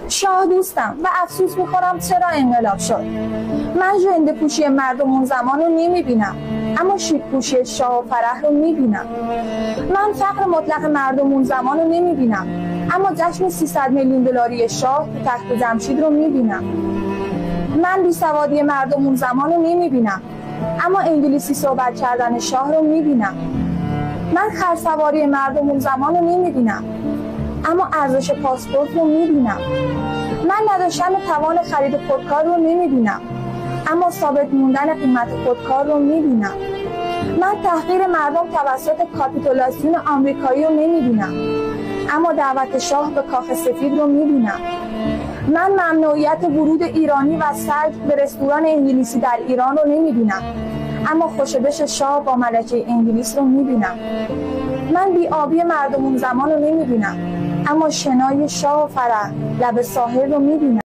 شاه دوستم و افسوس میخورم چرا انقلاب شد. من ژنده پوشی مردم اون زمان رو نمیبینم، اما شیک پوشی شاه و فرح رو میبینم. من فقر مطلق مردم اون زمان رو نمیبینم، اما جشن 300 میلیون دلاری شاه تو تخت جمشید رو میبینم. من بیسوادی مردم اون زمان رو نمیبینم، اما انگلیسی صحبت کردن شاه رو میبینم. من خرسواری مردم اون زمان رو نمیبینم، اما ارزش پاسپورت رو میبینم. من نداشتن توان خرید خودکار رو نمیبینم، اما ثابت موندن قیمت خودکار رو میبینم. من تحقیر مردم توسط کاپیتولاسیون آمریکایی رو نمیبینم، اما دعوت شاه به کاخ سفید رو میبینم. من ممنوعیت ورود ایرانی و سلب به رستوران انگلیسی در ایران رو نمیبینم، اما خوشبش شاه با ملکه انگلیس رو میبینم. من بی‌آبی مردم اون زمان رو نمیبینم، اما شنای شاه و فرح لب ساحل رو میبینم.